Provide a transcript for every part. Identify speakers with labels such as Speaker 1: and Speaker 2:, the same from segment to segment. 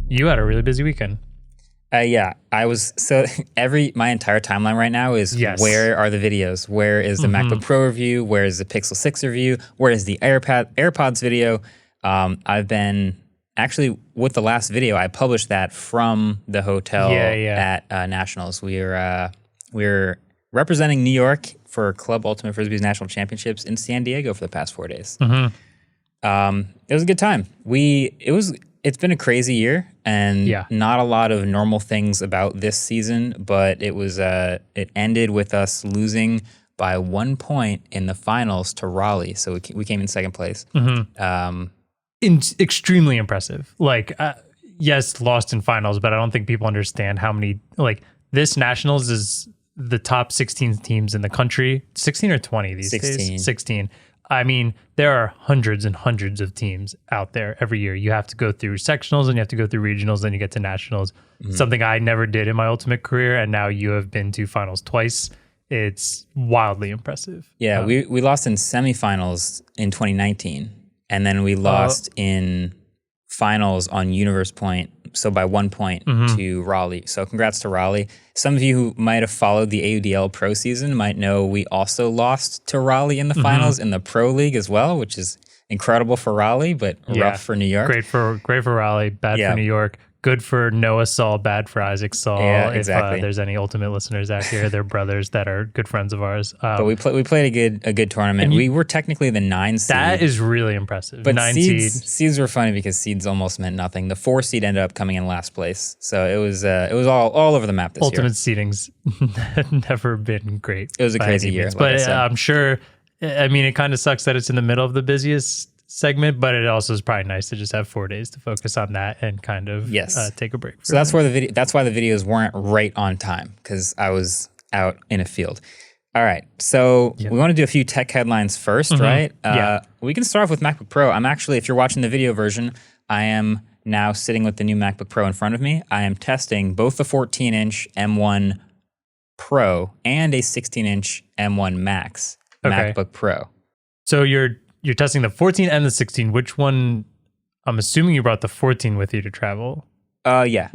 Speaker 1: You had a really busy weekend.
Speaker 2: Yeah, I was my entire timeline right now is where are the videos? Where is the MacBook Pro review? Where is the Pixel 6 review? Where is the AirPods video? I've been actually with the last video, I published that from the hotel at Nationals. We're representing New York for Club Ultimate Frisbee's National Championships in San Diego for the past 4 days. It was a good time. It's been a crazy year and not a lot of normal things about this season, but it ended with us losing by 1 point in the finals to Raleigh. So we came in second place.
Speaker 1: Extremely impressive. Yes, lost in finals, but I don't think people understand how many, this Nationals is the top 16 teams in the country. 16 or 20 these days? 16. I mean, there are hundreds and hundreds of teams out there every year. You have to go through sectionals and you have to go through regionals, then you get to nationals. Something I never did in my ultimate career, and now you have been to finals twice. It's wildly impressive.
Speaker 2: Yeah, we lost in semifinals in 2019, and then we lost in finals on Universe Point, so by 1 point to Raleigh. So congrats to Raleigh. Some of you who might have followed the AUDL Pro season might know we also lost to Raleigh in the finals in the Pro League as well, which is incredible for Raleigh, but rough for New York.
Speaker 1: Great for Raleigh, bad for New York. Good for Noah Saul, bad for Isaac Saul.
Speaker 2: Yeah, exactly.
Speaker 1: If there's any Ultimate listeners out here, they're brothers that are good friends of ours.
Speaker 2: But we played a good tournament. We were technically the 9 seed.
Speaker 1: That is really impressive.
Speaker 2: But
Speaker 1: 9
Speaker 2: seeds were funny because seeds almost meant nothing. The 4 seed ended up coming in last place, so it was all over the map this year.
Speaker 1: Ultimate seeding's never been great.
Speaker 2: It was a crazy year,
Speaker 1: but I'm sure. I mean, it kind of sucks that it's in the middle of the busiest segment, but it also is probably nice to just have 4 days to focus on that and kind of take a break.
Speaker 2: So that's why the videos weren't right on time, because I was out in a field. All right, so we want to do a few tech headlines first, right? We can start off with MacBook Pro. I'm actually, if you're watching the video version, I am now sitting with the new MacBook Pro in front of me. I am testing both the 14-inch M1 Pro and a 16-inch M1 Max MacBook Pro.
Speaker 1: So you're testing the 14 and the 16. Which one? I'm assuming you brought the 14 with you to travel.
Speaker 2: Yeah.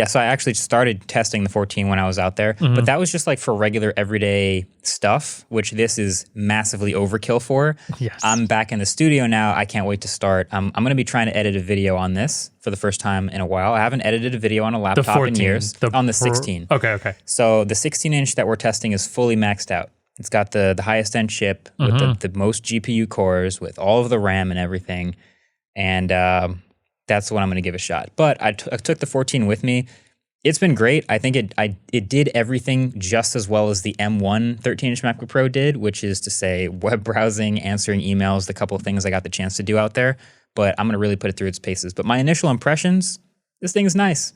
Speaker 2: So I actually started testing the 14 when I was out there, but that was just like for regular everyday stuff, which this is massively overkill for.
Speaker 1: Yes.
Speaker 2: I'm back in the studio now. I can't wait to start. I'm going to be trying to edit a video on this for the first time in a while. I haven't edited a video on a laptop in years. On the 16.
Speaker 1: Okay.
Speaker 2: So the 16-inch that we're testing is fully maxed out. It's got the highest end chip with the most GPU cores, with all of the RAM and everything. And that's what I'm going to give a shot. But I took the 14 with me. It's been great. I think it did everything just as well as the M1 13-inch MacBook Pro did, which is to say web browsing, answering emails, the couple of things I got the chance to do out there. But I'm going to really put it through its paces. But my initial impressions, this thing is nice.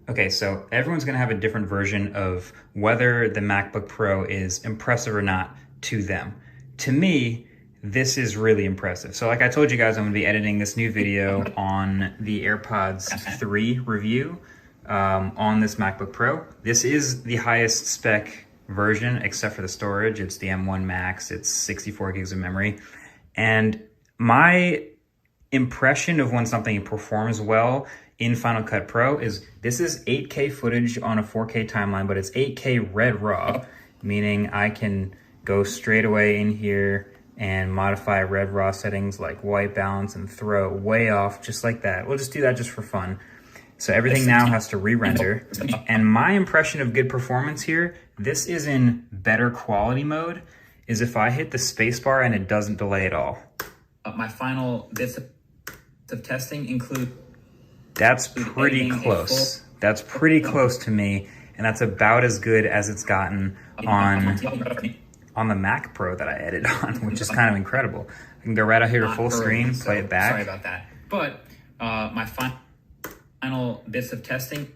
Speaker 2: Okay, so everyone's going to have a different version of whether the MacBook Pro is impressive or not to them. To me, this is really impressive. So like I told you guys, I'm going to be editing this new video on the AirPods 3 review on this MacBook Pro. This is the highest spec version except for the storage. It's the M1 Max. It's 64 gigs of memory. And my impression of when something performs well in Final Cut Pro is this is 8K footage on a 4K timeline, but it's 8K red raw, meaning I can go straight away in here and modify red raw settings like white balance and throw way off just like that. We'll just do that just for fun. So everything now has to re-render. And my impression of good performance here, this is in better quality mode, is if I hit the spacebar and it doesn't delay at all. My final bits of testing include... That's pretty close. That's pretty close to me, and that's about as good as it's gotten on the Mac Pro that I edit on, which is kind of incredible. I can go right out here to full screen, play it back.
Speaker 3: Sorry about that. But my final bits of testing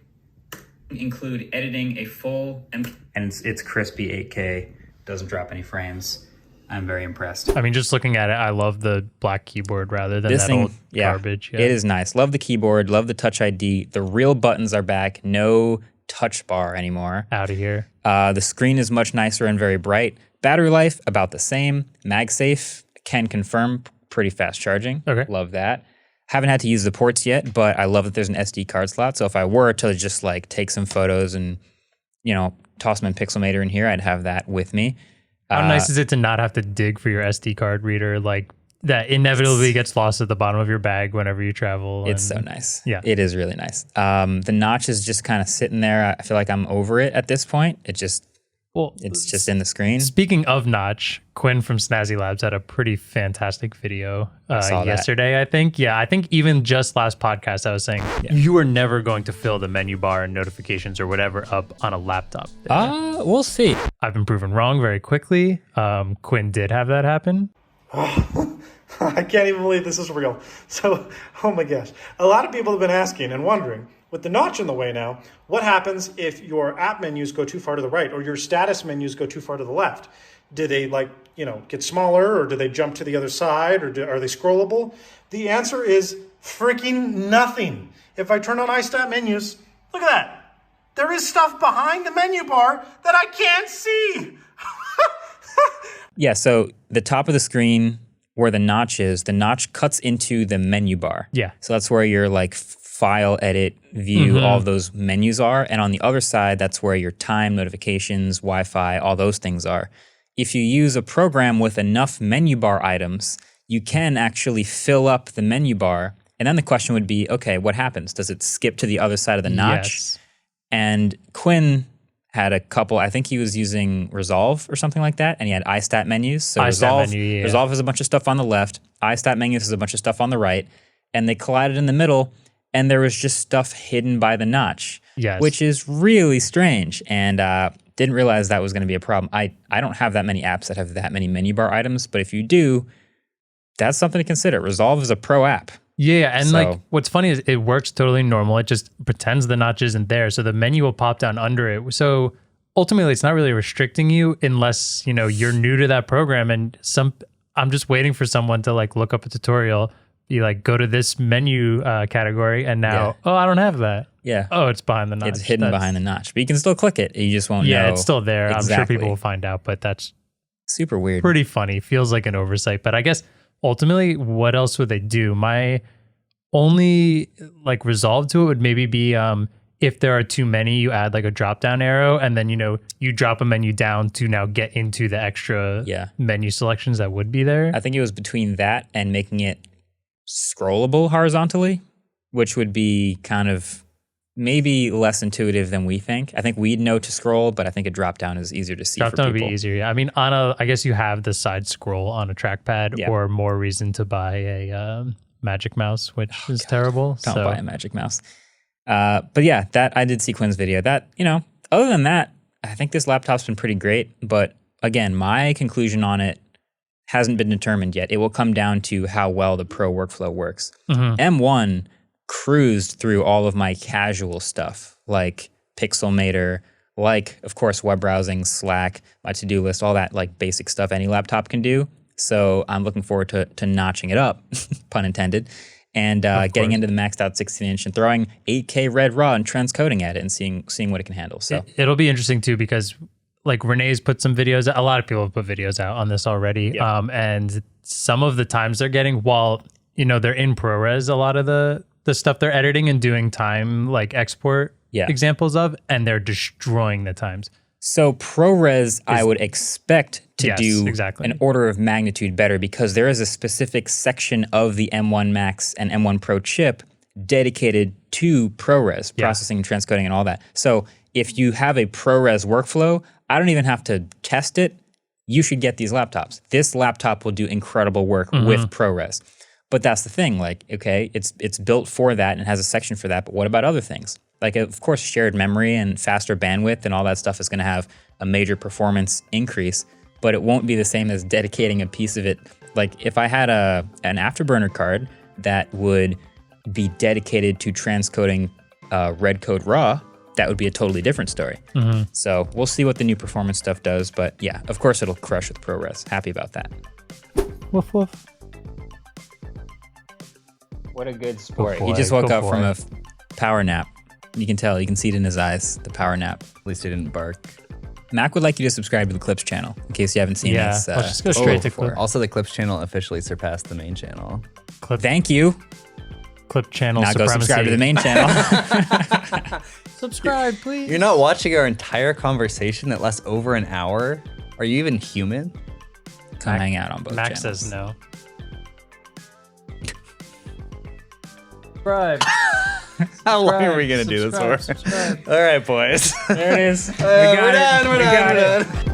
Speaker 3: include editing a full...
Speaker 2: And it's crispy 8K, doesn't drop any frames. I'm very impressed.
Speaker 1: I mean, just looking at it, I love the black keyboard rather than old garbage.
Speaker 2: Yeah. It is nice. Love the keyboard, love the Touch ID. The real buttons are back. No touch bar anymore.
Speaker 1: Out of here.
Speaker 2: The screen is much nicer and very bright. Battery life, about the same. MagSafe, can confirm, pretty fast charging.
Speaker 1: Okay.
Speaker 2: Love that. Haven't had to use the ports yet, but I love that there's an SD card slot. So if I were to just like take some photos and, toss them in Pixelmator in here, I'd have that with me.
Speaker 1: How nice is it to not have to dig for your SD card reader? Like that inevitably gets lost at the bottom of your bag whenever you travel.
Speaker 2: It's so nice.
Speaker 1: Yeah.
Speaker 2: It is really nice. The notch is just kind of sitting there. I feel like I'm over it at this point. It's just in the screen.
Speaker 1: Speaking of notch, Quinn from Snazzy Labs had a pretty fantastic video yesterday, I think. Yeah, I think even just last podcast, I was saying you are never going to fill the menu bar and notifications or whatever up on a laptop.
Speaker 2: We'll see.
Speaker 1: I've been proven wrong very quickly. Quinn did have that happen.
Speaker 4: I can't even believe this is real. So, oh my gosh. A lot of people have been asking and wondering, with the notch in the way now, what happens if your app menus go too far to the right or your status menus go too far to the left? Do they get smaller, or do they jump to the other side, or are they scrollable? The answer is freaking nothing. If I turn on iStat menus, look at that. There is stuff behind the menu bar that I can't see.
Speaker 2: Yeah, so the top of the screen where the notch cuts into the menu bar.
Speaker 1: Yeah.
Speaker 2: So that's where your like file, edit, view, all of those menus are. And on the other side, that's where your time, notifications, Wi-Fi, all those things are. If you use a program with enough menu bar items, you can actually fill up the menu bar. And then the question would be, okay, what happens? Does it skip to the other side of the notch?
Speaker 1: Yes.
Speaker 2: And Quinn had a couple, I think he was using Resolve or something like that, and he had iStat menus. So Resolve has a bunch of stuff on the left, iStat menus has a bunch of stuff on the right, and they collided in the middle, and there was just stuff hidden by the notch, which is really strange, and didn't realize that was going to be a problem. I don't have that many apps that have that many menu bar items, but if you do, that's something to consider. Resolve is a pro app.
Speaker 1: Yeah, and what's funny is it works totally normal. It just pretends the notch isn't there, so the menu will pop down under it. So ultimately, it's not really restricting you unless you're new to that program. And I'm just waiting for someone to look up a tutorial, be like, go to this menu category, and now I don't have that.
Speaker 2: Yeah.
Speaker 1: Oh, it's behind the notch.
Speaker 2: It's hidden behind the notch, but you can still click it. You just won't know.
Speaker 1: Yeah, it's still there.
Speaker 2: Exactly.
Speaker 1: I'm sure people will find out, but that's
Speaker 2: super weird.
Speaker 1: Pretty funny. Feels like an oversight, but I guess ultimately, what else would they do? My only resolve to it would maybe be if there are too many, you add a drop down arrow, and then you drop a menu down to now get into the extra menu selections that would be there.
Speaker 2: I think it was between that and making it scrollable horizontally, which would be kind of maybe less intuitive than we think. I think we'd know to scroll, but I think a drop down is easier to see for people.
Speaker 1: Drop down would be easier. Yeah. I mean, I guess you have the side scroll on a trackpad, or more reason to buy a Magic Mouse, which is terrible.
Speaker 2: Don't buy a Magic Mouse. But yeah, that I did see Quinn's video. That, other than that, I think this laptop's been pretty great. But again, my conclusion on it hasn't been determined yet. It will come down to how well the Pro workflow works. M1 cruised through all of my casual stuff, like Pixelmator, of course, web browsing, Slack, my to-do list, all that basic stuff any laptop can do. So I'm looking forward to notching it up, pun intended, and getting into the maxed out 16-inch and throwing 8K red raw and transcoding at it and seeing what it can handle. So
Speaker 1: it'll be interesting too, because Renee's put some videos. A lot of people have put videos out on this already, and some of the times they're getting, while they're in ProRes, a lot of the stuff they're editing and doing time export examples of, and they're destroying the times.
Speaker 2: So ProRes, I would expect to do an order of magnitude better, because there is a specific section of the M1 Max and M1 Pro chip dedicated to ProRes, processing and transcoding and all that. So if you have a ProRes workflow, I don't even have to test it. You should get these laptops. This laptop will do incredible work with ProRes. But that's the thing, it's built for that and has a section for that, but what about other things? Of course, shared memory and faster bandwidth and all that stuff is going to have a major performance increase, but it won't be the same as dedicating a piece of it. If I had an Afterburner card that would be dedicated to transcoding red code raw, that would be a totally different story. So we'll see what the new performance stuff does, but yeah, of course it'll crush with ProRes. Happy about that.
Speaker 1: Woof woof.
Speaker 2: What a good sport. He just woke up from a power nap. You can tell, you can see it in his eyes, the power nap.
Speaker 5: At least he didn't bark.
Speaker 2: Mac would like you to subscribe to the Clips channel, in case you haven't seen this.
Speaker 1: Let's just go straight to Clips.
Speaker 5: Also, the Clips channel officially surpassed the main channel.
Speaker 2: Thank you.
Speaker 1: Clip channel
Speaker 2: Now go
Speaker 1: supremacy.
Speaker 2: subscribe to the main channel.
Speaker 1: Subscribe, please.
Speaker 5: You're not watching our entire conversation that lasts over an hour? Are you even human?
Speaker 2: Come hang out on both
Speaker 1: Max
Speaker 2: channels.
Speaker 1: says no. Subscribe.
Speaker 5: How long are we going to do this for?
Speaker 1: Subscribe.
Speaker 5: All right, boys.
Speaker 2: There it is.
Speaker 5: We're done. We're done.